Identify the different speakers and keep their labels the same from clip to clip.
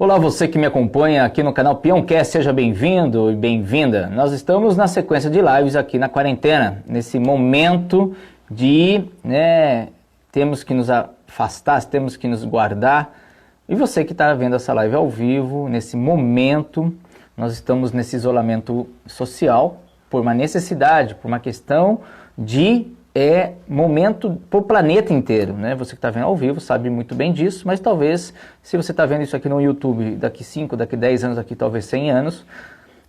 Speaker 1: Olá, você que me acompanha aqui no canal Peãocast, seja bem-vindo e bem-vinda. Nós estamos na sequência de lives aqui na quarentena, nesse momento de, temos que nos afastar, temos que nos guardar. E você que está vendo essa live ao vivo, nesse momento, nós estamos nesse isolamento social por uma necessidade, por uma questão de momento para o planeta inteiro, né? Você que está vendo ao vivo sabe muito bem disso, mas talvez, se você está vendo isso aqui no YouTube daqui 5, daqui 10 anos, daqui talvez 100 anos,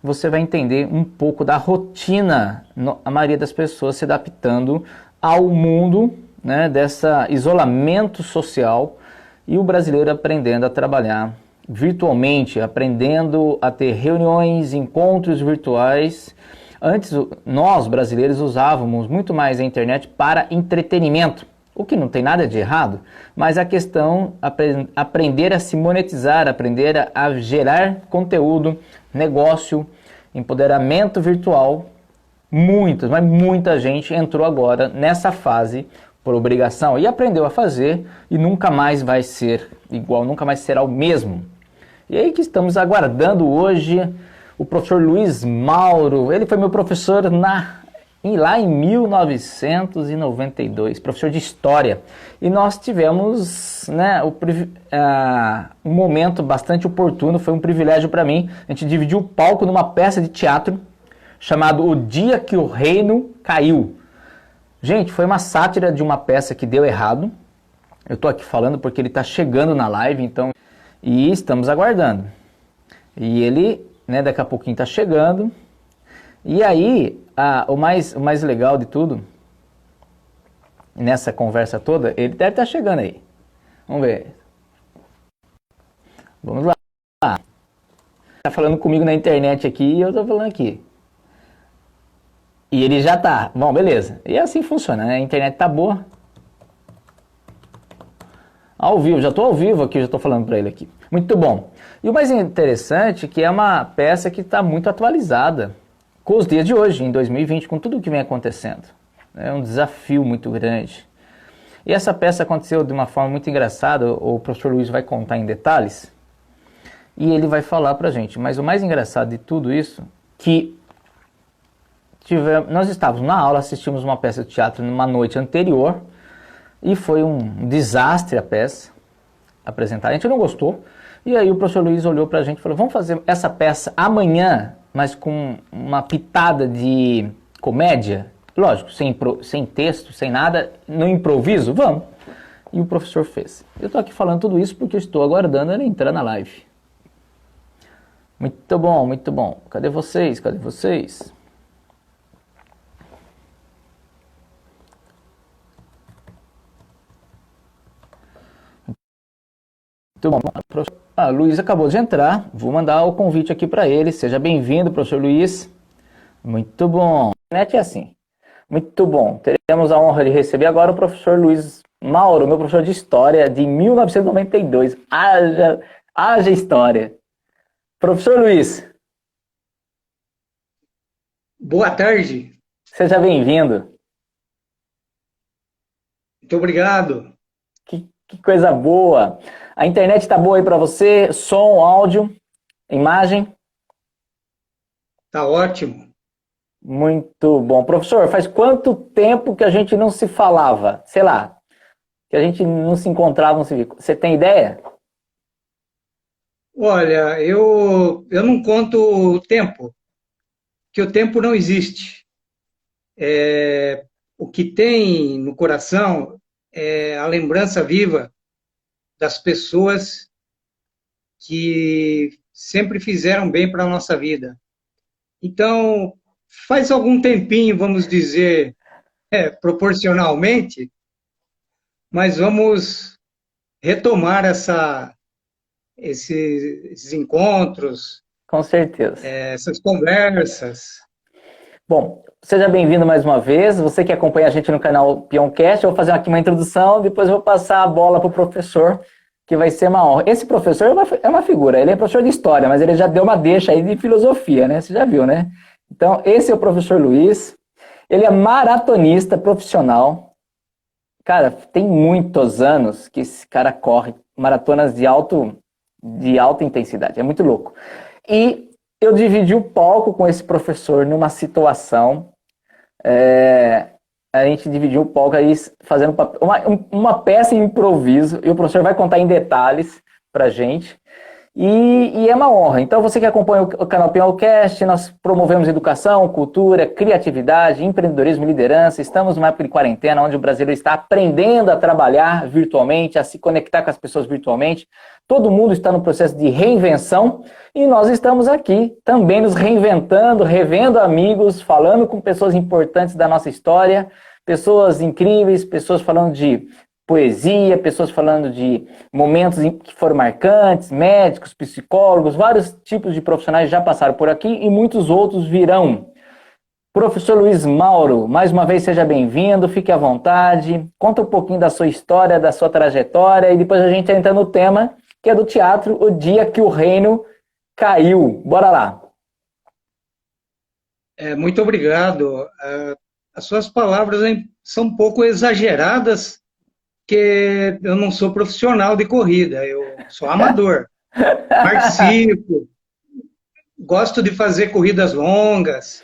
Speaker 1: você vai entender um pouco da rotina, a maioria das pessoas se adaptando ao mundo, né, desse isolamento social, e o brasileiro aprendendo a trabalhar virtualmente, aprendendo a ter reuniões, encontros virtuais. Antes, nós brasileiros usávamos muito mais a internet para entretenimento, o que não tem nada de errado, mas a questão aprender a se monetizar, aprender a gerar conteúdo, negócio, empoderamento virtual. Mas muita gente entrou agora nessa fase por obrigação e aprendeu a fazer e nunca mais vai ser igual, nunca mais será o mesmo. E aí que estamos aguardando hoje o professor Luiz Mauro. Ele foi meu professor lá em 1992, professor de História. E nós tivemos, né, um momento bastante oportuno, foi um privilégio para mim. A gente dividiu o palco numa peça de teatro chamado O Dia que o Reino Caiu. Gente, foi uma sátira de uma peça que deu errado. Eu estou aqui falando porque ele está chegando na live, então, e estamos aguardando. E ele, né, daqui a pouquinho está chegando. E aí, o mais legal de tudo, nessa conversa toda, ele deve estar chegando aí. Vamos ver. Vamos lá. Está falando comigo na internet aqui e eu estou falando aqui. E ele já tá. Bom, beleza. E assim funciona, né? A internet tá boa. Ao vivo, já estou ao vivo aqui, já estou falando para ele aqui. Muito bom. E o mais interessante é que é uma peça que está muito atualizada com os dias de hoje, em 2020, com tudo o que vem acontecendo. É um desafio muito grande. E essa peça aconteceu de uma forma muito engraçada, o professor Luiz vai contar em detalhes, e ele vai falar para a gente. Mas o mais engraçado de tudo isso, que nós estávamos na aula, assistimos uma peça de teatro numa noite anterior, e foi um desastre a peça apresentada. A gente não gostou. E aí o professor Luiz olhou para a gente e falou, vamos fazer essa peça amanhã, mas com uma pitada de comédia? Lógico, sem texto, sem nada, no improviso? Vamos. E o professor fez. Eu estou aqui falando tudo isso porque eu estou aguardando ele entrar na live. Muito bom, muito bom. Cadê vocês? Cadê vocês? Muito bom. Professor Luiz acabou de entrar. Vou mandar o convite aqui para ele. Seja bem-vindo, professor Luiz. Muito bom. A internet é assim. Muito bom. Teremos a honra de receber agora o professor Luiz Mauro, meu professor de História de 1992. Haja história. Professor Luiz.
Speaker 2: Boa tarde.
Speaker 1: Seja bem-vindo.
Speaker 2: Muito obrigado.
Speaker 1: Que coisa boa. A internet está boa aí para você? Som, áudio, imagem?
Speaker 2: Tá ótimo.
Speaker 1: Muito bom. Professor, faz quanto tempo que a gente não se falava? Sei lá, que a gente não se encontrava, não se via. Você tem ideia?
Speaker 2: Olha, eu não conto o tempo, que o tempo não existe. O que tem no coração é a lembrança viva das pessoas que sempre fizeram bem para a nossa vida. Então, faz algum tempinho, vamos dizer, proporcionalmente, mas vamos retomar esses encontros,
Speaker 1: Com certeza.
Speaker 2: essas conversas.
Speaker 1: Bom, seja bem-vindo mais uma vez. Você que acompanha a gente no canal Peãocast, eu vou fazer aqui uma introdução, depois eu vou passar a bola para o professor, que vai ser uma honra. Esse professor é uma figura, ele é professor de História, mas ele já deu uma deixa aí de Filosofia, né? Você já viu, né? Então, esse é o professor Luiz. Ele é maratonista profissional. Cara, tem muitos anos que esse cara corre maratonas de alto de alta intensidade, é muito louco. E eu dividi o palco com esse professor numa situação, a gente dividiu o palco aí fazendo uma peça em improviso, e o professor vai contar em detalhes pra gente. E é uma honra. Então, você que acompanha o canal Pinhalcast, nós promovemos educação, cultura, criatividade, empreendedorismo e liderança. Estamos numa época de quarentena, onde o brasileiro está aprendendo a trabalhar virtualmente, a se conectar com as pessoas virtualmente. Todo mundo está no processo de reinvenção e nós estamos aqui também nos reinventando, revendo amigos, falando com pessoas importantes da nossa história, pessoas incríveis, pessoas falando de poesia, pessoas falando de momentos que foram marcantes, médicos, psicólogos, vários tipos de profissionais já passaram por aqui e muitos outros virão. Professor Luiz Mauro, mais uma vez seja bem-vindo, fique à vontade, conta um pouquinho da sua história, da sua trajetória e depois a gente entra no tema que é do teatro, O Dia que o Reino Caiu. Bora lá.
Speaker 2: Muito obrigado. As suas palavras são um pouco exageradas, porque eu não sou profissional de corrida, eu sou amador. Participo, gosto de fazer corridas longas,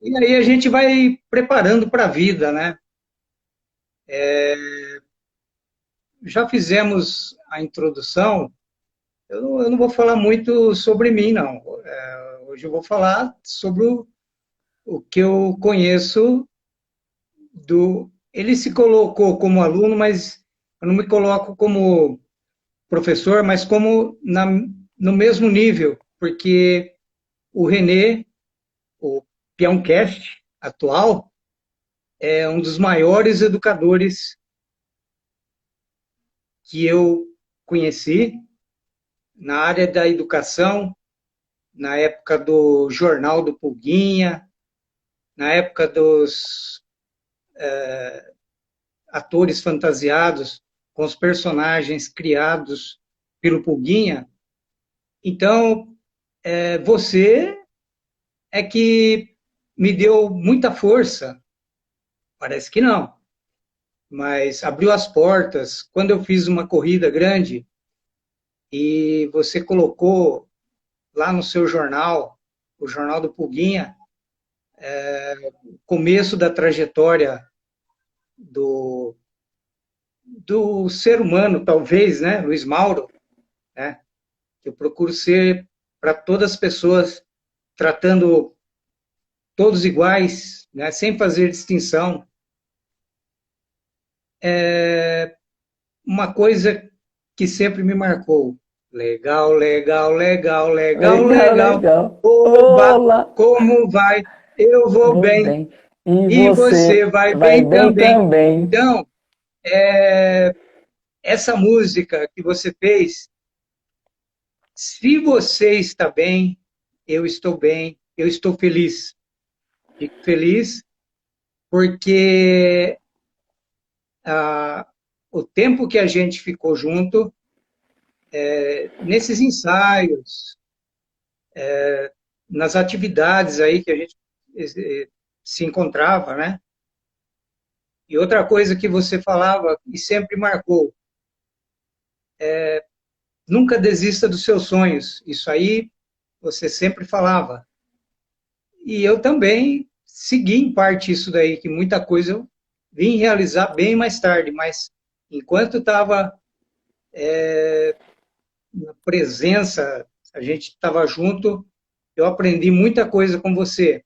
Speaker 2: e aí a gente vai preparando para a vida, né? Já fizemos a introdução, eu não vou falar muito sobre mim, não. Hoje eu vou falar sobre o que eu conheço do... Ele se colocou como aluno, mas eu não me coloco como professor, mas como no mesmo nível, porque o René, o Pinhalcast atual, é um dos maiores educadores que eu conheci na área da educação, na época do Jornal do Pulguinha, na época dos atores fantasiados com os personagens criados pelo Pulguinha. Então, você é que me deu muita força. Parece que não, mas abriu as portas. Quando eu fiz uma corrida grande e você colocou lá no seu jornal, o Jornal do Pulguinha, começo da trajetória do ser humano, talvez, né, Luiz Mauro, né, que eu procuro ser para todas as pessoas, tratando todos iguais, né, sem fazer distinção. Uma coisa que sempre me marcou. Legal, legal, legal, legal, legal.
Speaker 1: Legal.
Speaker 2: Oba,
Speaker 1: Olá,
Speaker 2: como vai? Eu vou
Speaker 1: vou
Speaker 2: bem.
Speaker 1: bem. E
Speaker 2: E você
Speaker 1: você
Speaker 2: vai
Speaker 1: vai
Speaker 2: bem
Speaker 1: bem
Speaker 2: também.
Speaker 1: também.
Speaker 2: Então, essa música que você fez, se você está bem, eu estou feliz. Fico feliz porque o tempo que a gente ficou junto, nesses ensaios, nas atividades aí que a gente se encontrava, né? E outra coisa que você falava e sempre marcou, nunca desista dos seus sonhos. Isso aí você sempre falava. E eu também segui em parte isso daí, que muita coisa eu vim realizar bem mais tarde, mas enquanto estava na presença, a gente estava junto, eu aprendi muita coisa com você.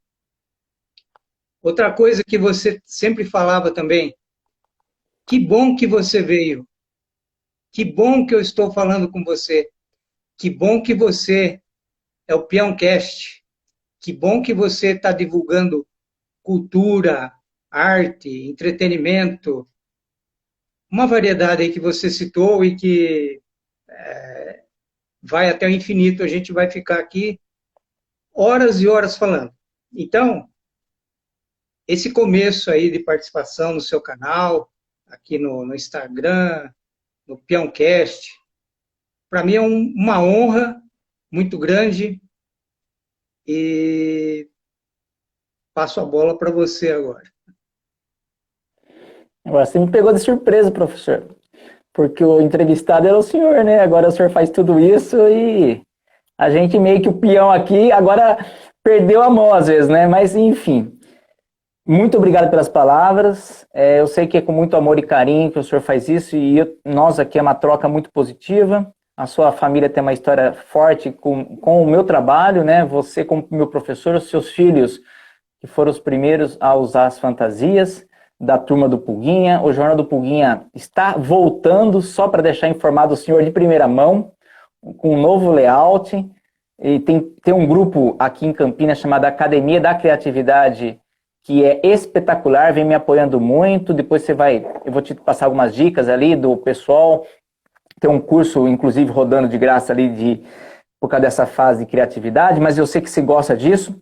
Speaker 2: Outra coisa que você sempre falava também, que bom que você veio, que bom que eu estou falando com você, que bom que você é o Pinhalcast, que bom que você está divulgando cultura, arte, entretenimento, uma variedade aí que você citou e que vai até o infinito, a gente vai ficar aqui horas e horas falando. Então, esse começo aí de participação no seu canal, aqui no Instagram, no Pinhalcast, para mim é uma honra muito grande e passo a bola para você agora.
Speaker 1: Agora você me pegou de surpresa, professor. porque o entrevistado era o senhor, né? Agora o senhor faz tudo isso e a gente meio que o peão aqui, agora perdeu a mão às vezes, né? Mas enfim, muito obrigado pelas palavras. Eu sei que é com muito amor e carinho que o senhor faz isso e nós aqui é uma troca muito positiva. A sua família tem uma história forte com o meu trabalho, né? Você como meu professor, os seus filhos que foram os primeiros a usar as fantasias da turma do Pulguinha. O Jornal do Pulguinha está voltando, só para deixar informado o senhor de primeira mão, com um novo layout. E tem um grupo aqui em Campinas chamado Academia da Criatividade, que é espetacular, vem me apoiando muito. Depois eu vou te passar algumas dicas ali do pessoal. Tem um curso, inclusive, rodando de graça ali por causa dessa fase de criatividade, mas eu sei que você gosta disso.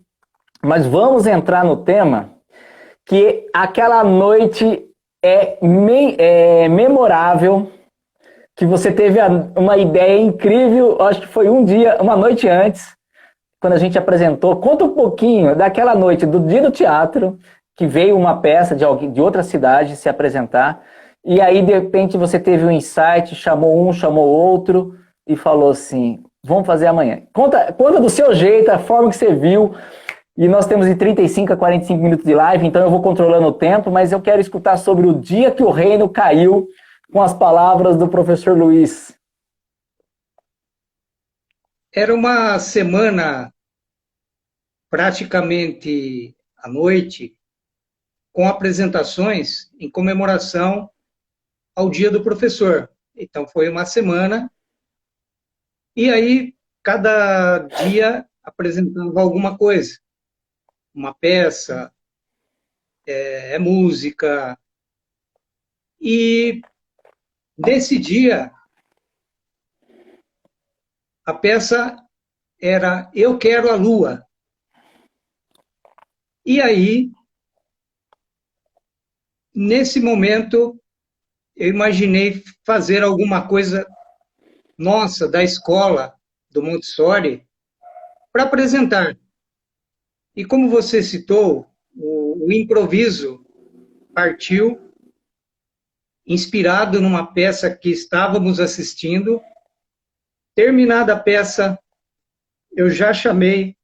Speaker 1: Mas vamos entrar no tema que aquela noite é memorável, que você teve uma ideia incrível, acho que foi uma noite antes, quando a gente apresentou. Conta um pouquinho daquela noite, do dia do teatro, que veio uma peça de outra cidade se apresentar, e aí de repente você teve um insight, chamou um, chamou outro, e falou assim, vamos fazer amanhã. Conta do seu jeito, a forma que você viu. E nós temos de 35 a 45 minutos de live, então eu vou controlando o tempo, mas eu quero escutar sobre o dia que o reino caiu, com as palavras do professor Luiz.
Speaker 2: Era uma semana praticamente à noite, com apresentações em comemoração ao Dia do Professor. Então foi uma semana, e aí cada dia apresentava alguma coisa. Uma peça, música. E nesse dia, a peça era Eu Quero a Lua. E aí, nesse momento, eu imaginei fazer alguma coisa nossa, da escola, do Montessori, para apresentar. E como você citou, o improviso partiu inspirado numa peça que estávamos assistindo. Terminada a peça, eu já chamei,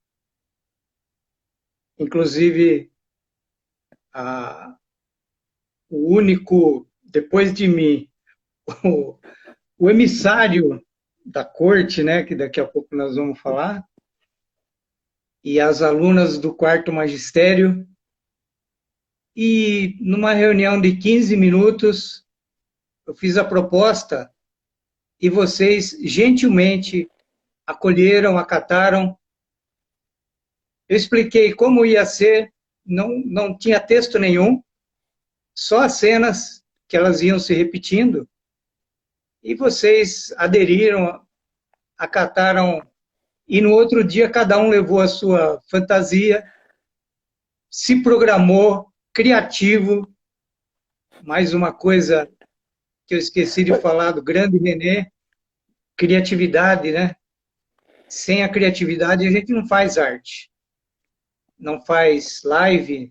Speaker 2: inclusive, o único, depois de mim, o emissário da corte, né, que daqui a pouco nós vamos falar, e as alunas do quarto magistério, e numa reunião de 15 minutos, eu fiz a proposta e vocês gentilmente acolheram, acataram. Eu expliquei como ia ser, não tinha texto nenhum, só as cenas que elas iam se repetindo, e vocês aderiram, acataram, e no outro dia cada um levou a sua fantasia, se programou, criativo. Mais uma coisa que eu esqueci de falar do grande René, criatividade, né? Sem a criatividade a gente não faz arte, não faz live,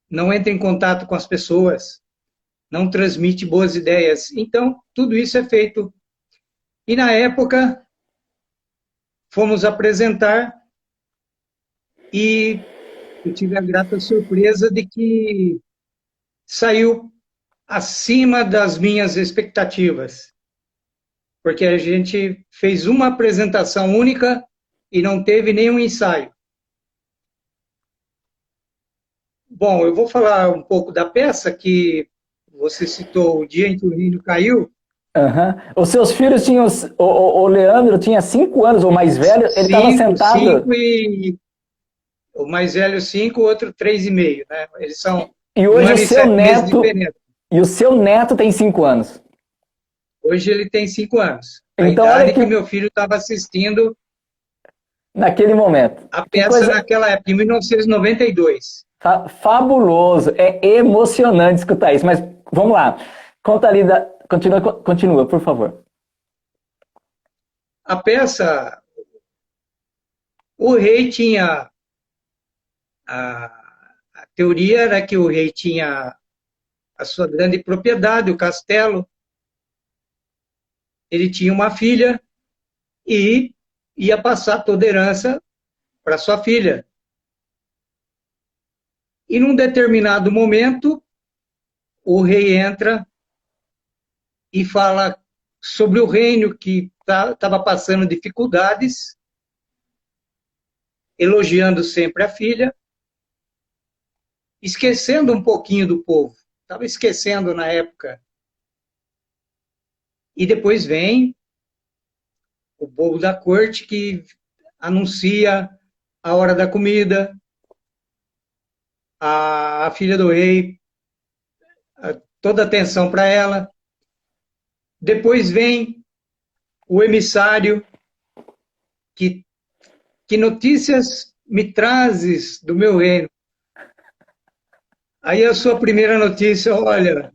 Speaker 2: não entra em contato com as pessoas, não transmite boas ideias. Então, tudo isso é feito. E na época, fomos apresentar e eu tive a grata surpresa de que saiu acima das minhas expectativas, porque a gente fez uma apresentação única e não teve nenhum ensaio. Bom, eu vou falar um pouco da peça que você citou, O Dia em que o Reino Caiu.
Speaker 1: Uhum. Os seus filhos tinham... O Leandro tinha 5 anos, o mais velho, ele estava sentado...
Speaker 2: 5 e... O mais velho 5, o outro 3,5, né? Eles são
Speaker 1: e
Speaker 2: um
Speaker 1: hoje
Speaker 2: ano e 7 meses de diferença.
Speaker 1: E o seu neto tem 5 anos.
Speaker 2: Hoje ele tem 5 anos. A
Speaker 1: Então,
Speaker 2: idade que meu filho estava assistindo
Speaker 1: naquele momento.
Speaker 2: a peça naquela época, em 1992.
Speaker 1: Fabuloso. É emocionante escutar isso. Mas vamos lá. Conta ali, continua, por favor.
Speaker 2: A peça, o rei tinha... A teoria era que o rei tinha a sua grande propriedade, o castelo, ele tinha uma filha e ia passar toda a herança para sua filha. E num determinado momento, o rei entra e fala sobre o reino que estava passando dificuldades, elogiando sempre a filha, esquecendo um pouquinho do povo. Estava esquecendo na época. E depois vem o bobo da corte que anuncia a hora da comida, a filha do rei, toda atenção para ela. Depois vem o emissário, que notícias me trazes do meu reino? Aí a sua primeira notícia, olha,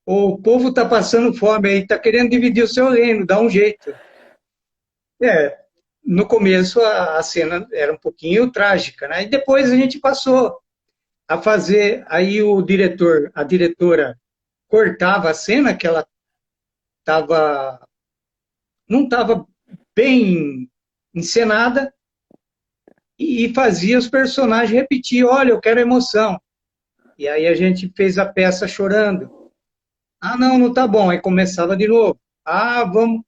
Speaker 2: o povo está passando fome aí, está querendo dividir o seu reino, dá um jeito. No começo a cena era um pouquinho trágica, né? E depois a gente passou a fazer, aí a diretora cortava a cena que ela não estava bem encenada e fazia os personagens repetir, olha, eu quero emoção. E aí a gente fez a peça chorando. Ah, não tá bom. Aí começava de novo. Ah, vamos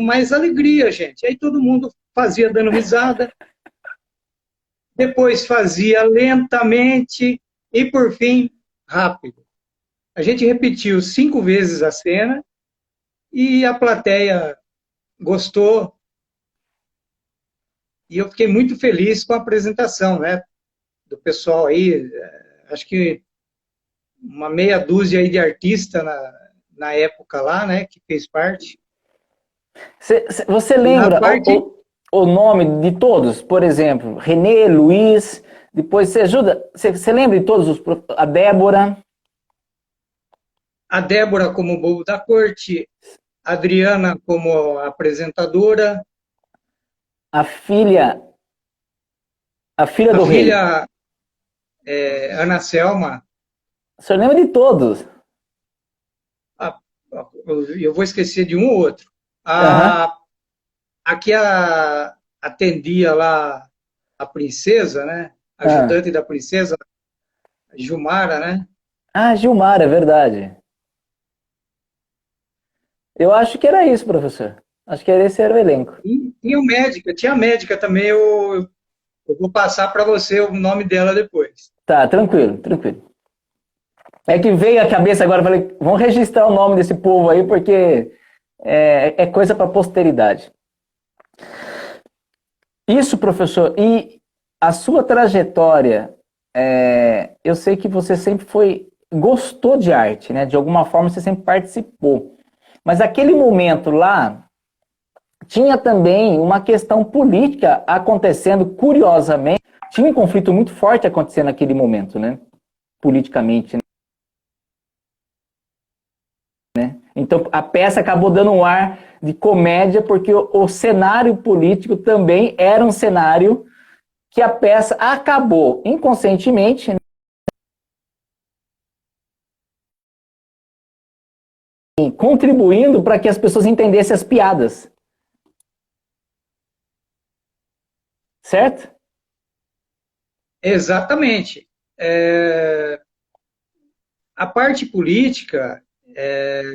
Speaker 2: mais alegria, gente. Aí todo mundo fazia dando risada. Depois fazia lentamente e, por fim, rápido. A gente repetiu 5 vezes a cena e a plateia gostou. E eu fiquei muito feliz com a apresentação, né, do pessoal aí. Acho que uma meia dúzia aí de artistas na época lá, né, que fez parte.
Speaker 1: Você lembra o nome de todos? Por exemplo, Renê, Luiz, depois você ajuda, você lembra de todos a Débora?
Speaker 2: A Débora como bobo da corte, a Adriana como apresentadora.
Speaker 1: A filha do rei.
Speaker 2: A filha, Ana Selma.
Speaker 1: O senhor lembra de todos?
Speaker 2: Eu vou esquecer de um ou outro. Aqui atendia lá a princesa, né? A ajudante da princesa, Gilmara, né?
Speaker 1: Ah, Gilmara, é verdade. Eu acho que era isso, professor. Acho que esse era o elenco.
Speaker 2: E tinha a médica também, eu vou passar para você o nome dela depois.
Speaker 1: Tá, tranquilo. É que veio a cabeça agora, falei, vamos registrar o nome desse povo aí, porque é coisa para posteridade. Isso, professor, e a sua trajetória, eu sei que você sempre gostou de arte, né? De alguma forma você sempre participou. Mas aquele momento lá, tinha também uma questão política acontecendo, curiosamente, tinha um conflito muito forte acontecendo naquele momento, né? Politicamente, né? Então a peça acabou dando um ar de comédia, porque o cenário político também era um cenário que a peça acabou inconscientemente, né, contribuindo para que as pessoas entendessem as piadas. Certo?
Speaker 2: Exatamente. A parte política,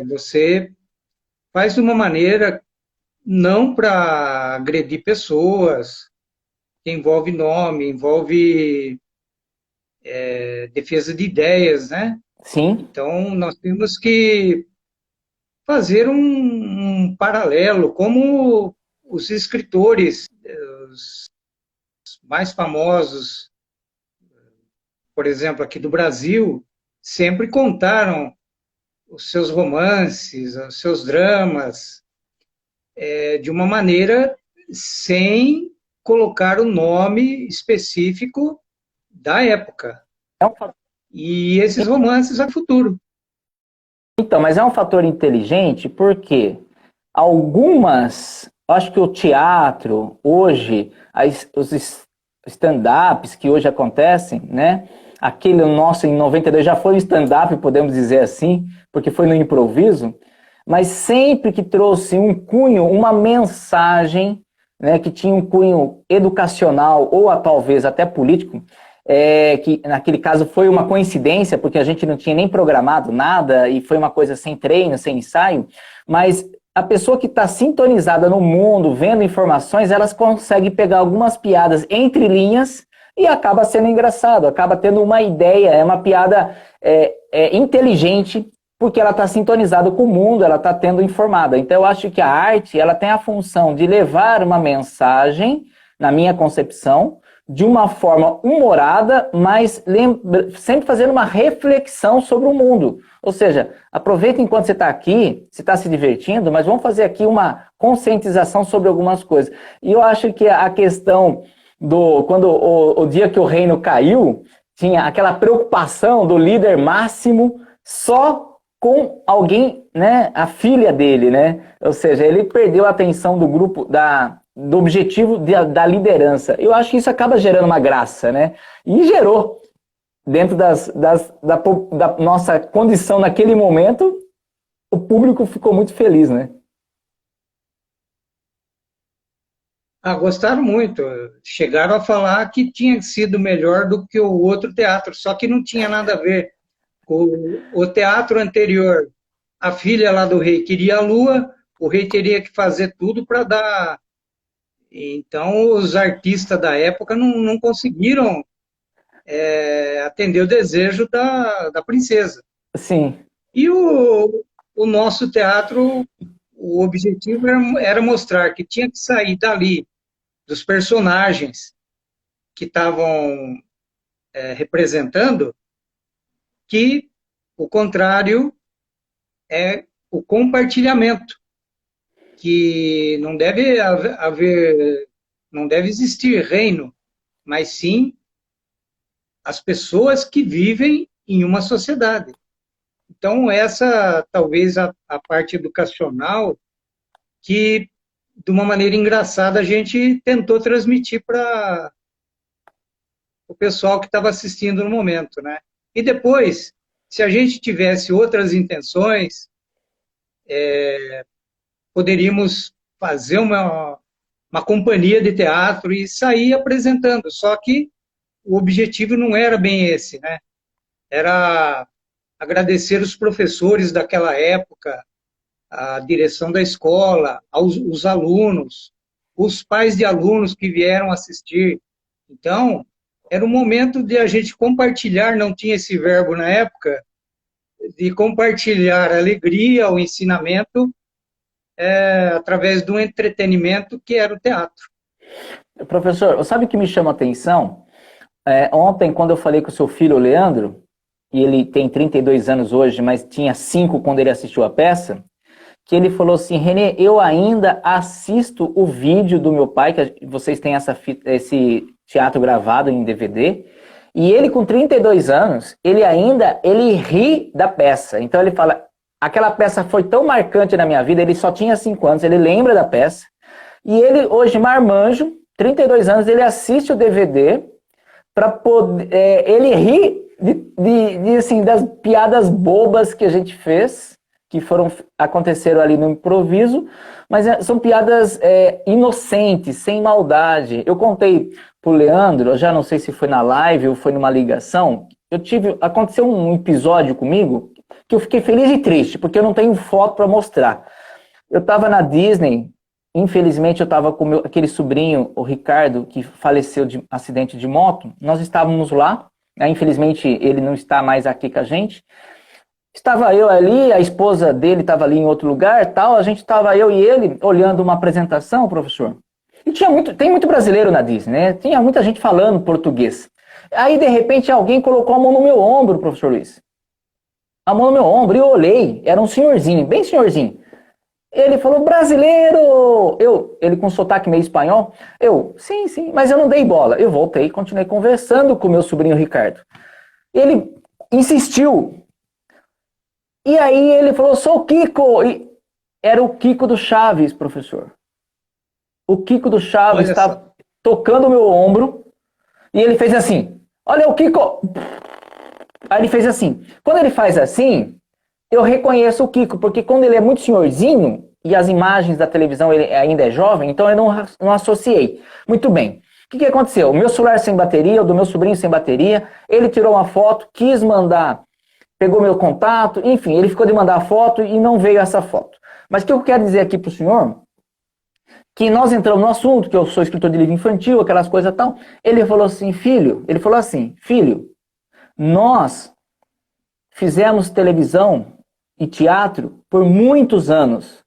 Speaker 2: você faz de uma maneira não para agredir pessoas, que envolve nome, envolve defesa de ideias, né?
Speaker 1: Sim.
Speaker 2: Então, nós temos que fazer um paralelo, como os escritores, os mais famosos, por exemplo, aqui do Brasil, sempre contaram os seus romances, os seus dramas, de uma maneira sem colocar o nome específico da época. E esses romances é futuro.
Speaker 1: Então, mas é um fator inteligente porque acho que o teatro, hoje, os stand-ups que hoje acontecem, né? Aquele nosso em 92 já foi um stand-up, podemos dizer assim, porque foi no improviso, mas sempre que trouxe um cunho, uma mensagem, né, que tinha um cunho educacional ou talvez até político, que naquele caso foi uma coincidência, porque a gente não tinha nem programado nada e foi uma coisa sem treino, sem ensaio, mas a pessoa que está sintonizada no mundo, vendo informações, elas conseguem pegar algumas piadas entre linhas e acaba sendo engraçado, acaba tendo uma ideia, é uma piada inteligente, porque ela está sintonizada com o mundo, ela está tendo informada. Então eu acho que a arte ela tem a função de levar uma mensagem, na minha concepção, de uma forma humorada, mas sempre fazendo uma reflexão sobre o mundo. Ou seja, aproveita enquanto você está aqui, você está se divertindo, mas vamos fazer aqui uma conscientização sobre algumas coisas. E eu acho que a questão quando o dia que o reino caiu, tinha aquela preocupação do líder máximo só com alguém, né, a filha dele, né? Ou seja, ele perdeu a atenção do grupo, do objetivo da liderança. Eu acho que isso acaba gerando uma graça, né? E gerou, dentro da nossa condição naquele momento, o público ficou muito feliz, né?
Speaker 2: Gostaram muito. Chegaram a falar que tinha sido melhor do que o outro teatro, só que não tinha nada a ver. O teatro anterior, a filha lá do rei queria a lua, o rei teria que fazer tudo para dar. Então, os artistas da época não conseguiram atender o desejo da princesa.
Speaker 1: Sim.
Speaker 2: E o nosso teatro, o objetivo era mostrar que tinha que sair dali, dos personagens que estavam representando, que o contrário é o compartilhamento, que não deve não deve existir reino, mas sim as pessoas que vivem em uma sociedade. Então, essa talvez a parte educacional que, de uma maneira engraçada, a gente tentou transmitir para o pessoal que estava assistindo no momento, né? E depois, se a gente tivesse outras intenções, poderíamos fazer uma companhia de teatro e sair apresentando, só que o objetivo não era bem esse, né? Era agradecer os professores daquela época, a direção da escola, os alunos, os pais de alunos que vieram assistir. Então, era um momento de a gente compartilhar, não tinha esse verbo na época, de compartilhar a alegria, o ensinamento, através do entretenimento que era o teatro.
Speaker 1: Professor, sabe o que me chama a atenção? Ontem, quando eu falei com o seu filho, o Leandro, e ele tem 32 anos hoje, mas tinha 5 quando ele assistiu a peça, que ele falou assim: Renê, eu ainda assisto o vídeo do meu pai, que vocês têm esse teatro gravado em DVD, e ele com 32 anos, ele ri da peça. Então ele fala, aquela peça foi tão marcante na minha vida, ele só tinha 5 anos, ele lembra da peça, e ele hoje, marmanjo, 32 anos, ele assiste o DVD para poder, ele ri assim, das piadas bobas que a gente fez, que aconteceram ali no improviso, mas são piadas inocentes, sem maldade. Eu contei pro Leandro, eu já não sei se foi na live ou foi numa ligação, aconteceu um episódio comigo que eu fiquei feliz e triste, porque eu não tenho foto para mostrar. Eu estava na Disney, infelizmente eu estava com aquele sobrinho, o Ricardo, que faleceu de acidente de moto. Nós estávamos lá, né? Infelizmente ele não está mais aqui com a gente. Estava eu ali, a esposa dele estava ali em outro lugar, tal. A gente estava, eu e ele, olhando uma apresentação, professor. E tem muito brasileiro na Disney, né? Tinha muita gente falando português. Aí, de repente, alguém colocou a mão no meu ombro, professor Luiz. A mão no meu ombro, e eu olhei, era um senhorzinho, bem senhorzinho. Ele falou, brasileiro! Ele com sotaque meio espanhol. Sim, mas eu não dei bola. Eu voltei e continuei conversando com o meu sobrinho Ricardo. Ele insistiu. E aí ele falou, sou o Kiko. E era o Kiko do Chaves, professor. O Kiko do Chaves estava tocando o meu ombro e ele fez assim, olha o Kiko. Aí ele fez assim. Quando ele faz assim, eu reconheço o Kiko, porque quando ele é muito senhorzinho, e as imagens da televisão ele ainda é jovem, então eu não associei. Muito bem. O que aconteceu? O meu celular sem bateria, o do meu sobrinho sem bateria, ele tirou uma foto, quis mandar, pegou meu contato, enfim, ele ficou de mandar a foto e não veio essa foto. Mas o que eu quero dizer aqui para o senhor, que nós entramos no assunto, que eu sou escritor de livro infantil, aquelas coisas e tal, ele falou assim, filho, nós fizemos televisão e teatro por muitos anos,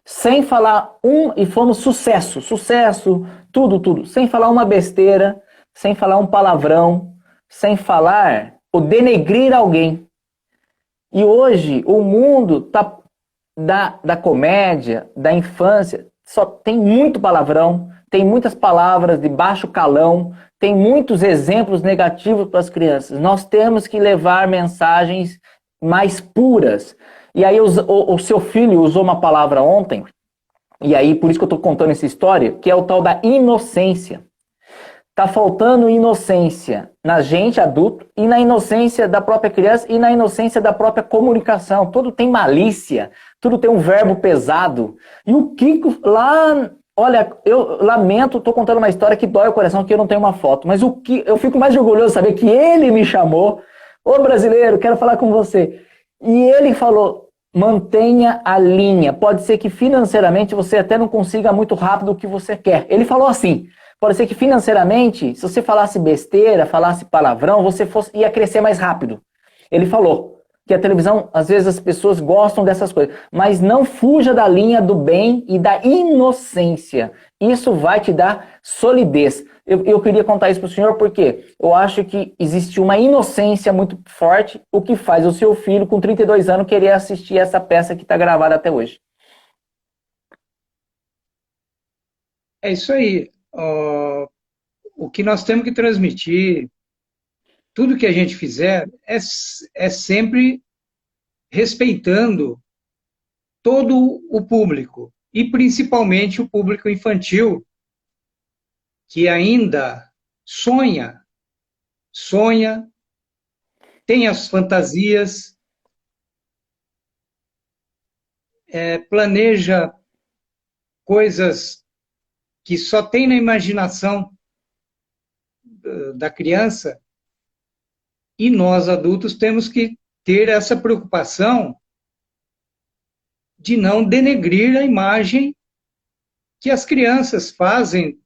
Speaker 1: sem falar e fomos sucesso, tudo, sem falar uma besteira, sem falar um palavrão, sem falar ou denegrir alguém. E hoje o mundo tá da comédia, da infância, só tem muito palavrão, tem muitas palavras de baixo calão, tem muitos exemplos negativos para as crianças. Nós temos que levar mensagens mais puras. E aí o seu filho usou uma palavra ontem, e aí por isso que eu estou contando essa história, que é o tal da inocência. Tá faltando inocência na gente, adulto, e na inocência da própria criança, e na inocência da própria comunicação. Tudo tem malícia, tudo tem um verbo pesado. E o Kiko lá, olha, eu lamento, estou contando uma história que dói o coração, que eu não tenho uma foto, mas eu fico mais orgulhoso de saber que ele me chamou. Ô brasileiro, quero falar com você. E ele falou, mantenha a linha. Pode ser que financeiramente você até não consiga muito rápido o que você quer. Ele falou assim, pode ser que financeiramente, se você falasse besteira, falasse palavrão, você ia crescer mais rápido. Ele falou que a televisão, às vezes as pessoas gostam dessas coisas, mas não fuja da linha do bem e da inocência. Isso vai te dar solidez. Eu queria contar isso para o senhor porque eu acho que existe uma inocência muito forte, o que faz o seu filho, com 32 anos, querer assistir essa peça que está gravada até hoje.
Speaker 2: É isso aí. O que nós temos que transmitir, tudo que a gente fizer, é sempre respeitando todo o público, e principalmente o público infantil, que ainda sonha, tem as fantasias, planeja coisas que só tem na imaginação da criança, e nós adultos temos que ter essa preocupação de não denegrir a imagem que as crianças fazem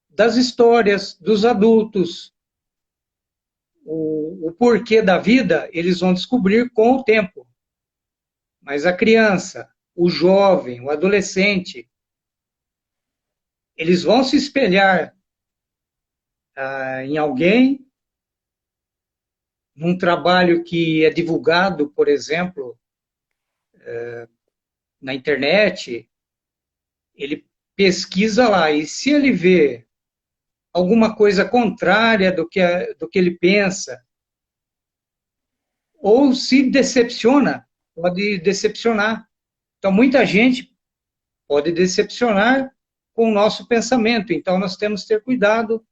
Speaker 2: das histórias dos adultos. O porquê da vida eles vão descobrir com o tempo. Mas a criança, o jovem, o adolescente, eles vão se espelhar em alguém, num trabalho que é divulgado, por exemplo, na internet, ele pesquisa lá, e se ele vê alguma coisa contrária do que ele pensa, ou se decepciona, pode decepcionar. Então, muita gente pode decepcionar com o nosso pensamento. Então, nós temos que ter cuidado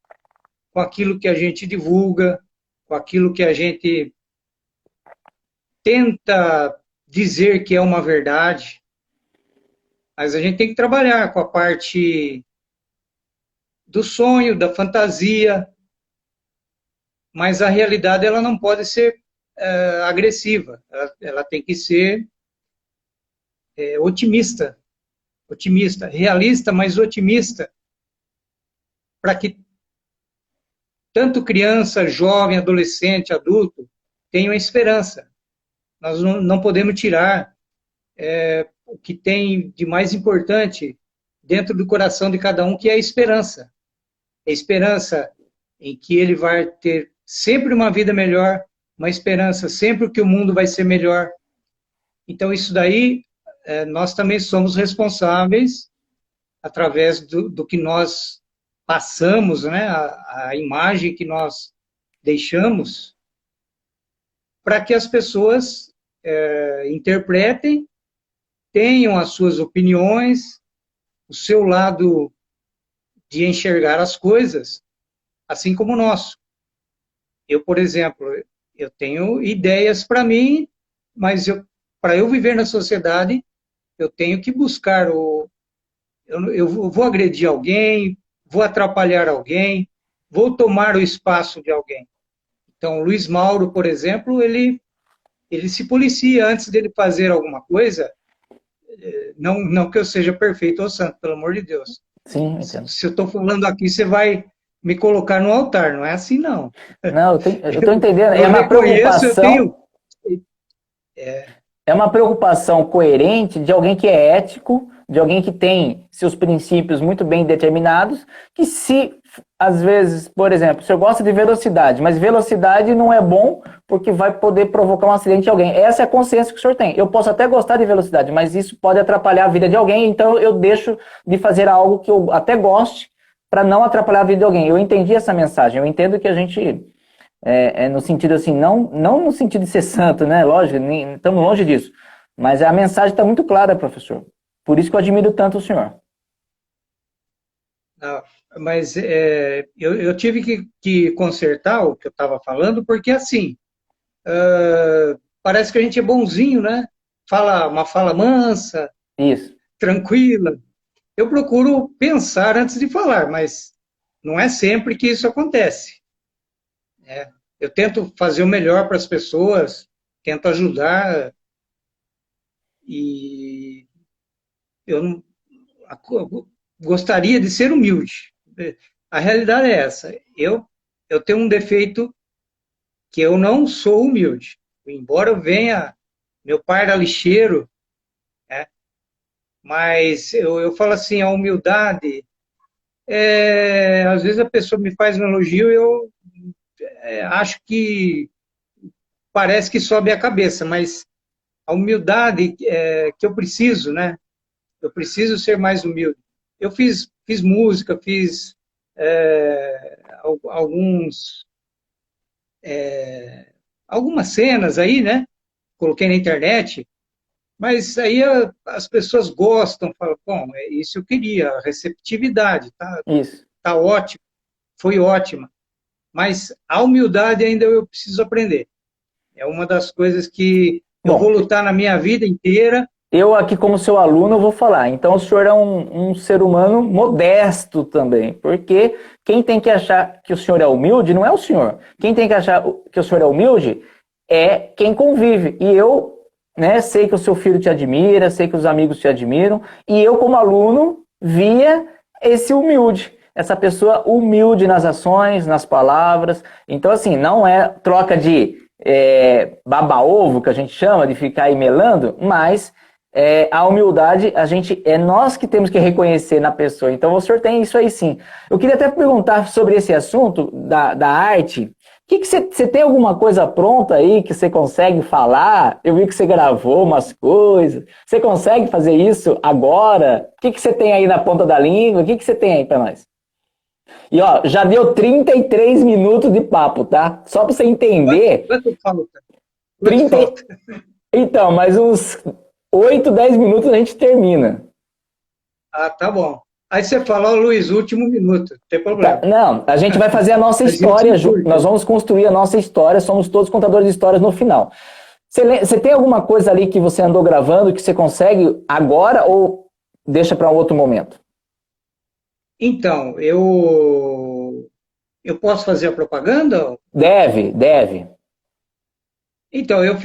Speaker 2: com aquilo que a gente divulga, com aquilo que a gente tenta dizer que é uma verdade. Mas a gente tem que trabalhar com a parte do sonho, da fantasia, mas a realidade ela não pode ser agressiva, ela tem que ser otimista, realista, mas otimista, para que tanto criança, jovem, adolescente, adulto, tenham esperança. Nós não podemos tirar o que tem de mais importante dentro do coração de cada um, que é a esperança. A esperança em que ele vai ter sempre uma vida melhor, uma esperança sempre que o mundo vai ser melhor. Então, isso daí, nós também somos responsáveis, através do que nós passamos, né, a imagem que nós deixamos, para que as pessoas interpretem, tenham as suas opiniões, o seu lado de enxergar as coisas, assim como o nosso. Eu, por exemplo, eu tenho ideias para mim mas para eu viver na sociedade, eu tenho que buscar eu vou agredir alguém, vou atrapalhar alguém, vou tomar o espaço de alguém. Então, o Luiz Mauro, por exemplo, ele se policia antes dele fazer alguma coisa, não que eu seja perfeito ou santo, pelo amor de Deus.
Speaker 1: Sim, entendo.
Speaker 2: Se eu estou falando aqui, você vai me colocar no altar, não é assim, não.
Speaker 1: Não, eu estou entendendo. É
Speaker 2: Eu
Speaker 1: uma
Speaker 2: reconheço, eu
Speaker 1: preocupação.
Speaker 2: tenho...
Speaker 1: É uma preocupação coerente de alguém que é ético, de alguém que tem seus princípios muito bem determinados, que se, às vezes, por exemplo, o senhor gosta de velocidade, mas velocidade não é bom porque vai poder provocar um acidente de alguém. Essa é a consciência que o senhor tem. Eu posso até gostar de velocidade, mas isso pode atrapalhar a vida de alguém, então eu deixo de fazer algo que eu até goste para não atrapalhar a vida de alguém. Eu entendi essa mensagem, eu entendo que a gente... no sentido assim, não no sentido de ser santo, né? Lógico, estamos longe disso. Mas a mensagem está muito clara, professor. Por isso que eu admiro tanto o senhor.
Speaker 2: Não, mas eu tive que consertar o que eu estava falando, porque assim, parece que a gente é bonzinho, né? Fala uma fala mansa,
Speaker 1: Isso.
Speaker 2: tranquila. Eu procuro pensar antes de falar, mas não é sempre que isso acontece. Eu tento fazer o melhor para as pessoas, tento ajudar, e eu não, gostaria de ser humilde. A realidade é essa. Eu tenho um defeito que eu não sou humilde. Embora eu venha, meu pai era lixeiro, né? Mas eu falo assim, a humildade, às vezes a pessoa me faz um elogio e eu acho que parece que sobe a cabeça, mas a humildade que eu preciso, né? Eu preciso ser mais humilde. Eu fiz música, fiz algumas cenas aí, né? Coloquei na internet, mas aí as pessoas gostam, falam, bom, é isso eu queria, a receptividade,
Speaker 1: Isso.
Speaker 2: tá ótimo, foi ótima, mas a humildade ainda eu preciso aprender. É uma das coisas que eu vou
Speaker 1: Bom,
Speaker 2: lutar na minha vida inteira.
Speaker 1: eu aqui como seu aluno vou falar. Então o senhor é um ser humano modesto também, porque quem tem que achar que o senhor é humilde não é o senhor. Quem tem que achar que o senhor é humilde é quem convive. E eu, né, sei que o seu filho te admira, sei que os amigos te admiram, e eu como aluno via esse humilde. Essa pessoa humilde nas ações, nas palavras. Então assim, não é troca de baba-ovo, que a gente chama, de ficar aí melando, mas a humildade, é nós que temos que reconhecer na pessoa. Então o senhor tem isso aí sim. Eu queria até perguntar sobre esse assunto da arte. Você tem alguma coisa pronta aí que você consegue falar? Eu vi que você gravou umas coisas. Você consegue fazer isso agora? O que você tem aí na ponta da língua? O que você tem aí para nós? E ó, já deu 33 minutos de papo, tá? Só para você entender.
Speaker 2: Quanto falta?
Speaker 1: 30... Então, mais uns 8, 10 minutos a gente termina.
Speaker 2: Ah, tá bom. Aí você fala, ó, Luiz, último minuto, não tem problema.
Speaker 1: Tá, não, a gente vai fazer a nossa história, nós vamos construir a nossa história, somos todos contadores de histórias no final. Você tem alguma coisa ali que você andou gravando que você consegue agora ou deixa para um outro momento?
Speaker 2: Então, eu posso fazer a propaganda?
Speaker 1: Deve.
Speaker 2: Então, eu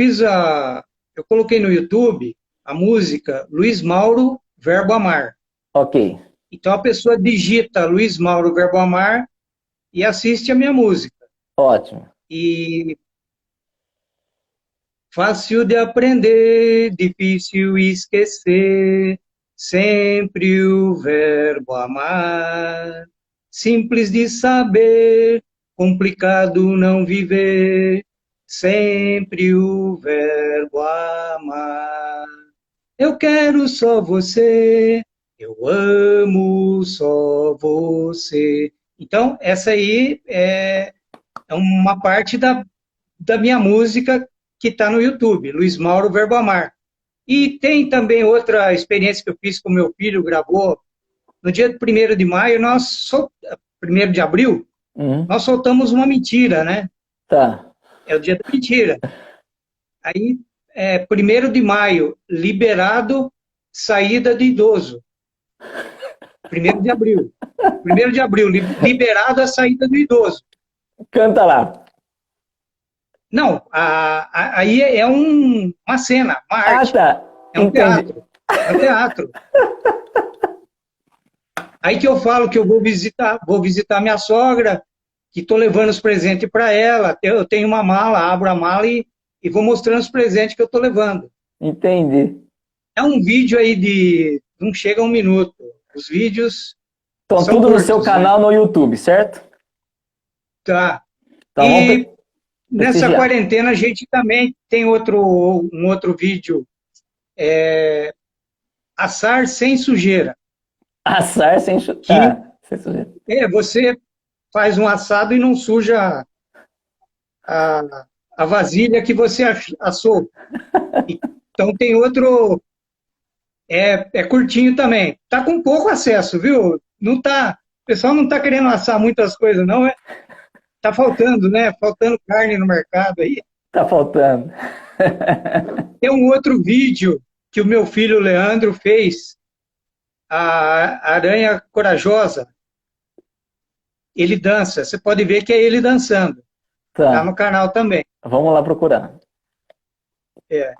Speaker 2: coloquei no YouTube a música Luiz Mauro, Verbo Amar.
Speaker 1: Ok.
Speaker 2: Então, a pessoa digita Luiz Mauro, Verbo Amar e assiste a minha música.
Speaker 1: Ótimo.
Speaker 2: E fácil de aprender, difícil esquecer, sempre o verbo amar. Simples de saber, complicado não viver, sempre o verbo amar. Eu quero só você, eu amo só você. Então, essa aí é uma parte da minha música que está no YouTube, Luiz Mauro Verbo Amar. E tem também outra experiência que eu fiz com meu filho, gravou no dia 1º de maio, 1º de abril, nós soltamos uma mentira, né?
Speaker 1: Tá.
Speaker 2: É o dia da mentira. Aí 1º de maio, liberado, saída de idoso. 1º de abril. 1º de abril, liberado a saída do idoso.
Speaker 1: Canta lá.
Speaker 2: Não, aí é uma cena, uma arte.
Speaker 1: Tá.
Speaker 2: É um
Speaker 1: Entendi.
Speaker 2: teatro. É um teatro. Aí que eu falo que eu vou visitar minha sogra, que estou levando os presentes para ela. Eu tenho uma mala, abro a mala e vou mostrando os presentes que eu estou levando.
Speaker 1: Entendi.
Speaker 2: É um vídeo aí de... não chega a 1 minuto. Os vídeos
Speaker 1: Estão
Speaker 2: são
Speaker 1: tudo no
Speaker 2: curtos,
Speaker 1: seu canal, né? No YouTube, certo?
Speaker 2: Tá.
Speaker 1: Então vamos
Speaker 2: E nessa
Speaker 1: prestigiar.
Speaker 2: quarentena a gente também tem um outro vídeo, assar sem sujeira.
Speaker 1: Assar sem
Speaker 2: Que
Speaker 1: sem sujeira.
Speaker 2: você faz um assado e não suja a vasilha que você assou. Então tem outro, é curtinho também. Tá com pouco acesso, viu? Não tá, o pessoal não tá querendo assar muitas coisas, não. Tá faltando, né? Faltando carne no mercado aí.
Speaker 1: Tá faltando.
Speaker 2: Tem um outro vídeo que o meu filho Leandro fez, a Aranha Corajosa. Ele dança, você pode ver que é ele dançando. Tá
Speaker 1: Tá.
Speaker 2: no canal também.
Speaker 1: Vamos lá procurar.
Speaker 2: É.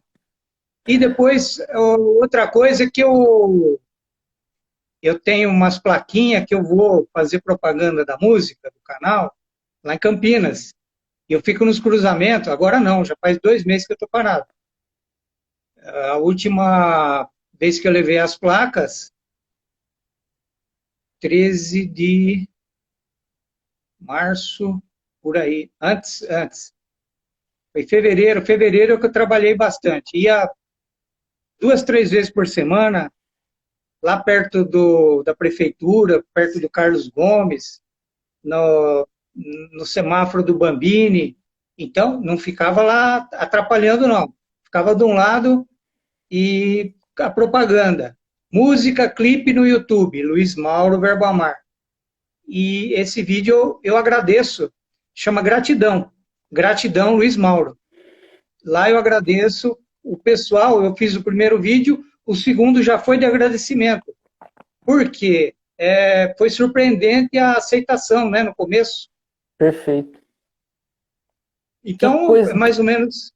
Speaker 2: E depois, outra coisa que eu tenho umas plaquinhas que eu vou fazer propaganda da música do canal, lá em Campinas. Eu fico nos cruzamentos, agora não, já faz 2 meses que eu estou parado. A última vez que eu levei as placas, 13 de março, por aí, antes. Foi fevereiro que eu trabalhei bastante. Ia 2, 3 vezes por semana, lá perto da prefeitura, perto do Carlos Gomes, no semáforo do Bambini. Então, não ficava lá atrapalhando, não. Ficava de um lado e a propaganda. Música, clipe no YouTube, Luiz Mauro Verbo Amar. E esse vídeo eu agradeço, chama Gratidão. Gratidão, Luiz Mauro. Lá eu agradeço o pessoal, eu fiz o primeiro vídeo, o segundo já foi de agradecimento. Por quê? Foi surpreendente a aceitação, né, no começo.
Speaker 1: Perfeito. Que
Speaker 2: Então, é
Speaker 1: coisa.
Speaker 2: mais ou menos...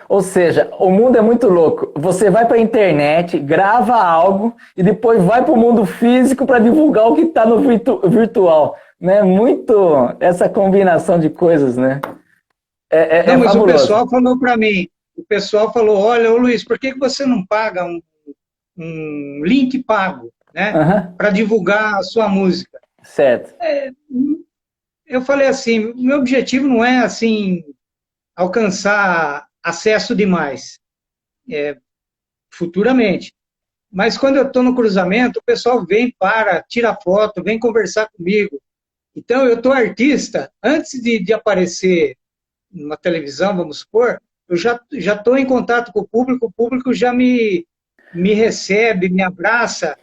Speaker 1: Ou seja, o mundo é muito louco. Você vai para a internet, grava algo e depois vai para o mundo físico para divulgar o que está no virtual. Né? Muito essa combinação de coisas, né?
Speaker 2: Não, mas
Speaker 1: fabuloso.
Speaker 2: o pessoal falou para mim, olha, ô Luiz, por que você não paga um link pago, né, para divulgar a sua música?
Speaker 1: Certo.
Speaker 2: Eu falei assim, meu objetivo não é assim alcançar acesso demais, futuramente. Mas quando eu estou no cruzamento, o pessoal vem, tira foto, vem conversar comigo. Então, eu estou artista, antes de aparecer numa televisão, vamos supor, eu já estou em contato com o público já me recebe, me abraça.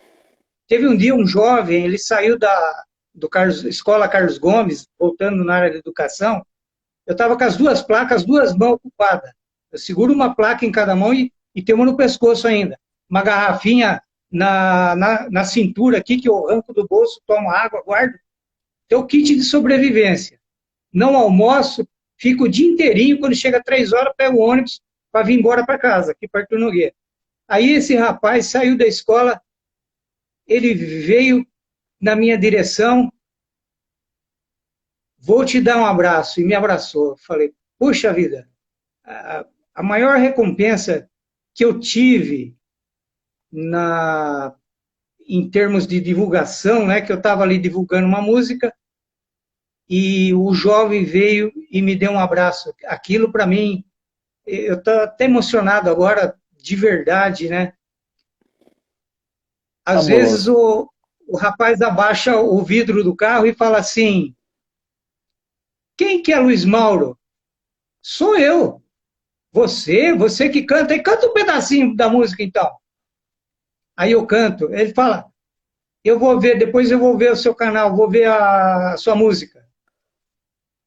Speaker 2: Teve um dia um jovem, ele saiu do Escola Carlos Gomes, voltando na área de educação, eu estava com as 2 placas, as 2 mãos ocupadas. Eu seguro uma placa em cada mão e tenho uma no pescoço ainda. Uma garrafinha na cintura aqui, que eu arranco do bolso, tomo água, guardo. Então, kit de sobrevivência. Não almoço, fico o dia inteirinho, quando chega 3 horas, pego o ônibus para vir embora para casa, aqui perto do Nogueira. Aí esse rapaz saiu da escola, ele veio na minha direção, vou te dar um abraço, e me abraçou. Falei, puxa vida, a maior recompensa que eu tive em termos de divulgação, né, que eu estava ali divulgando uma música, e o jovem veio e me deu um abraço. Aquilo, para mim, eu estou até emocionado agora, de verdade, né? Às vezes o rapaz abaixa o vidro do carro e fala assim, quem que é Luiz Mauro? Sou eu. Você que canta, e canta um pedacinho da música, então. Aí eu canto. Ele fala, depois eu vou ver o seu canal, vou ver a sua música.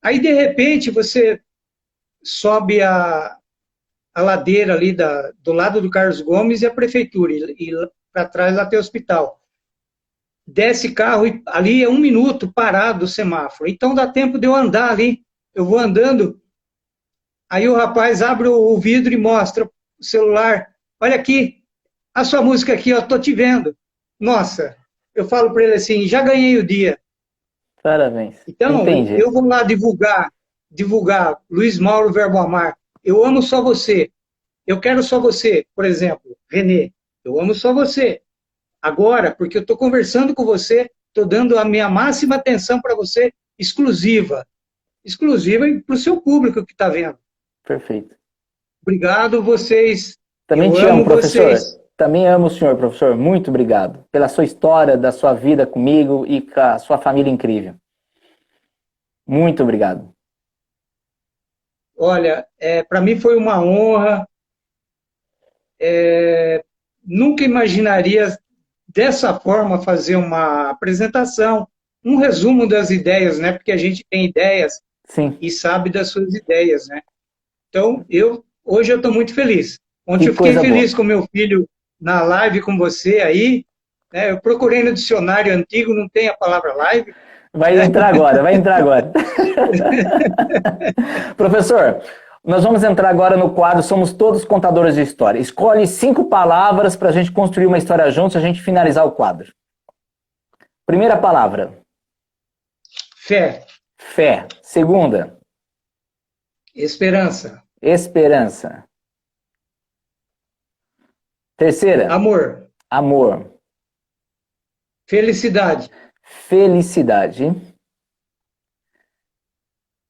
Speaker 2: Aí, de repente, você sobe a a ladeira ali do lado do Carlos Gomes e a prefeitura, e para trás lá tem o hospital. Desce carro e ali é 1 minuto parado o semáforo. Então dá tempo de eu andar ali. Eu vou andando, aí o rapaz abre o vidro e mostra o celular. Olha aqui, a sua música aqui, eu tô te vendo. Nossa, eu falo para ele assim, já ganhei o dia.
Speaker 1: Parabéns.
Speaker 2: Então,
Speaker 1: Entendi.
Speaker 2: eu vou lá divulgar Luiz Mauro Verbo Amar. Eu amo só você. Eu quero só você, por exemplo, Renê. Eu amo só você. Agora, porque eu estou conversando com você, estou dando a minha máxima atenção para você, exclusiva. Exclusiva para o seu público que está vendo.
Speaker 1: Perfeito.
Speaker 2: Obrigado, vocês.
Speaker 1: Também
Speaker 2: Eu
Speaker 1: te amo,
Speaker 2: amo
Speaker 1: professor.
Speaker 2: vocês.
Speaker 1: Também amo o senhor, professor. Muito obrigado pela sua história, da sua vida comigo e com a sua família incrível. Muito obrigado.
Speaker 2: Olha, para mim foi uma honra. Nunca imaginaria dessa forma fazer uma apresentação, um resumo das ideias, né? Porque a gente tem ideias
Speaker 1: Sim.
Speaker 2: e sabe das suas ideias, né? Então, hoje eu estou muito feliz. Ontem
Speaker 1: Que
Speaker 2: eu fiquei
Speaker 1: coisa boa.
Speaker 2: feliz com meu filho na live com você aí, né? Eu procurei no dicionário antigo, não tem a palavra live.
Speaker 1: Vai entrar agora, vai entrar agora. Professor, nós vamos entrar agora no quadro Somos Todos Contadores de História. Escolhe 5 palavras para a gente construir uma história juntos e a gente finalizar o quadro. Primeira palavra.
Speaker 2: Fé.
Speaker 1: Fé. Segunda.
Speaker 2: Esperança.
Speaker 1: Esperança. Terceira.
Speaker 2: Amor.
Speaker 1: Amor.
Speaker 2: Felicidade.
Speaker 1: Felicidade.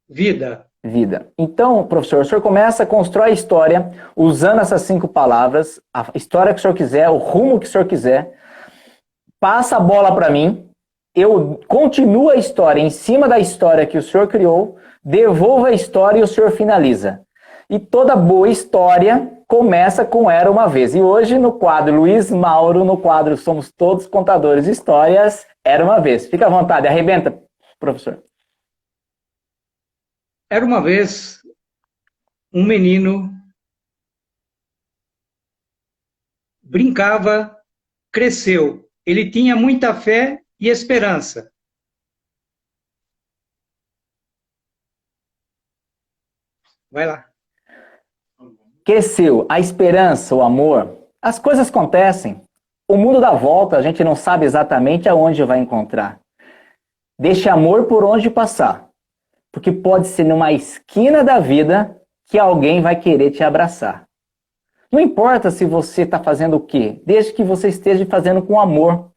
Speaker 2: Vida.
Speaker 1: Vida. Então, professor, o senhor começa a constrói a história usando essas 5 palavras, a história que o senhor quiser, o rumo que o senhor quiser, passa a bola para mim, eu continuo a história em cima da história que o senhor criou, devolvo a história e o senhor finaliza. E toda boa história começa com Era Uma Vez. E hoje, no quadro Luiz Mauro, no quadro Somos Todos Contadores de Histórias, Era Uma Vez. Fica à vontade, arrebenta, professor.
Speaker 2: Era uma vez um menino, brincava, cresceu. Ele tinha muita fé e esperança. Vai lá.
Speaker 1: Cresceu a esperança, o amor. As coisas acontecem. O mundo dá volta, a gente não sabe exatamente aonde vai encontrar. Deixe amor por onde passar. Porque pode ser numa esquina da vida que alguém vai querer te abraçar. Não importa se você está fazendo o quê, desde que você esteja fazendo com amor.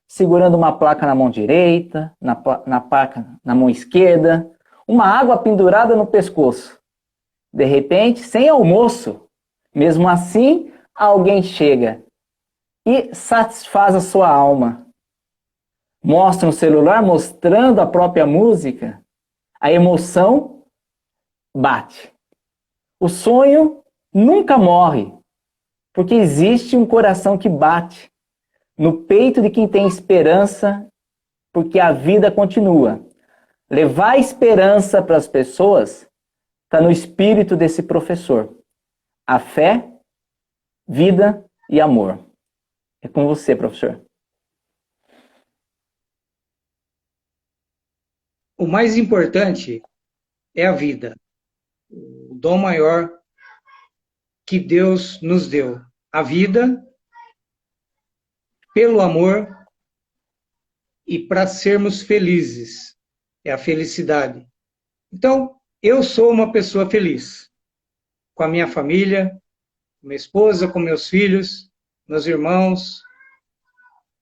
Speaker 1: Segurando uma placa na mão direita, na placa na mão esquerda, uma água pendurada no pescoço. De repente, sem almoço, mesmo assim, alguém chega e satisfaz a sua alma. Mostra um celular mostrando a própria música. A emoção bate. O sonho nunca morre, porque existe um coração que bate no peito de quem tem esperança, porque a vida continua. Levar esperança para as pessoas está no espírito desse professor. A fé, vida e amor. É com você, professor.
Speaker 2: O mais importante é a vida. O dom maior que Deus nos deu. A vida, pelo amor e para sermos felizes. É a felicidade. Então, eu sou uma pessoa feliz. Com a minha família, com minha esposa, com meus filhos, meus irmãos,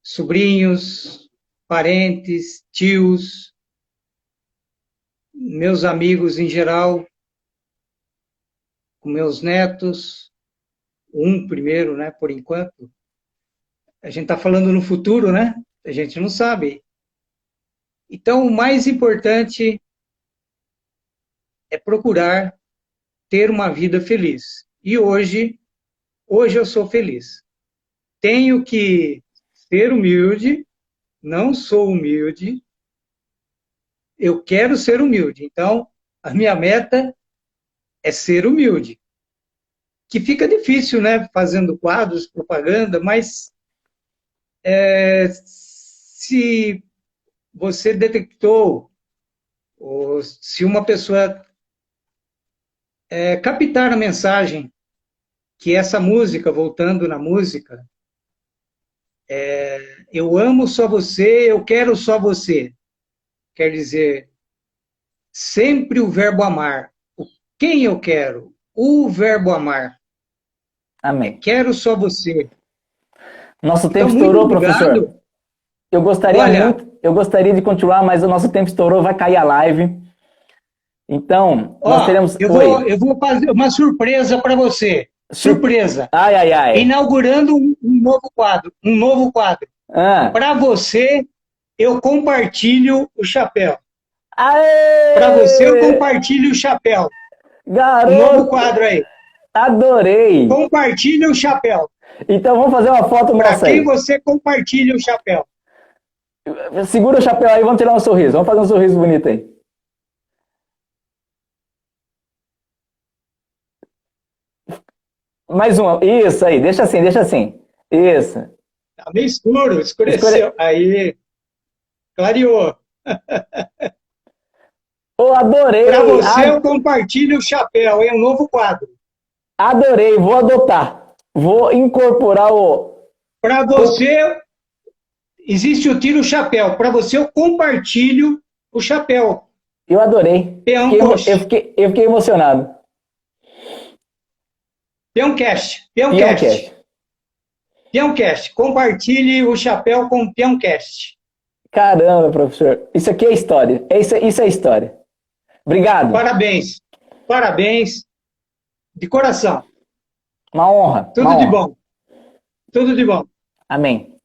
Speaker 2: sobrinhos, parentes, tios, meus amigos em geral, com meus netos, um primeiro, né, por enquanto. A gente está falando no futuro, né? A gente não sabe. Então, o mais importante é procurar ter uma vida feliz. E hoje eu sou feliz. Tenho que ser humilde, não sou humilde, eu quero ser humilde. Então, a minha meta é ser humilde. que fica difícil, né? Fazendo quadros, propaganda, mas se você detectou, ou se uma pessoa captar a mensagem que essa música, voltando na música, eu amo só você, eu quero só você. Quer dizer, sempre o verbo amar. Quem eu quero? O verbo amar.
Speaker 1: Amém.
Speaker 2: Quero só você.
Speaker 1: Nosso
Speaker 2: Então,
Speaker 1: tempo
Speaker 2: muito
Speaker 1: estourou,
Speaker 2: obrigado.
Speaker 1: professor. Eu gostaria de continuar, mas o nosso tempo estourou, vai cair a live. Então, nós teremos...
Speaker 2: eu
Speaker 1: Oi.
Speaker 2: vou fazer uma surpresa para você. Surpresa.
Speaker 1: Ai, ai, ai.
Speaker 2: Inaugurando um novo quadro. Um novo quadro. Para você, eu compartilho o chapéu. Para você, eu compartilho o chapéu.
Speaker 1: Garoto!
Speaker 2: Um novo quadro aí.
Speaker 1: Adorei!
Speaker 2: Compartilhe o chapéu.
Speaker 1: Então vamos fazer uma foto nossa aí.
Speaker 2: Para quem você compartilha o chapéu?
Speaker 1: Segura o chapéu aí, vamos tirar um sorriso. Vamos fazer um sorriso bonito aí. Mais uma. Isso aí, deixa assim, deixa assim. Isso.
Speaker 2: Tá meio escuro, escureceu. Aí, clareou.
Speaker 1: Oh, adorei!
Speaker 2: Para você, eu compartilho o chapéu. É um novo quadro.
Speaker 1: Adorei, vou adotar. Vou incorporar o...
Speaker 2: Para você, existe o tiro chapéu. Para você, eu compartilho o chapéu.
Speaker 1: Eu adorei. Eu fiquei emocionado.
Speaker 2: Peãocast. Compartilhe o chapéu com o Peãocast.
Speaker 1: Caramba, professor. Isso aqui é história. Isso é história. Obrigado.
Speaker 2: Parabéns. Parabéns. De coração.
Speaker 1: Uma honra.
Speaker 2: Tudo de bom. Tudo de bom.
Speaker 1: Amém.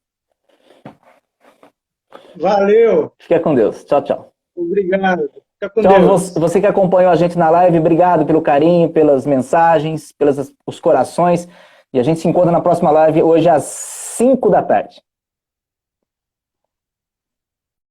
Speaker 2: Valeu.
Speaker 1: Fica com Deus. Tchau, tchau.
Speaker 2: Obrigado. Fica com
Speaker 1: Então,
Speaker 2: Deus.
Speaker 1: você que acompanhou a gente na live, obrigado pelo carinho, pelas mensagens, pelos corações. E a gente se encontra na próxima live hoje às 5 da tarde.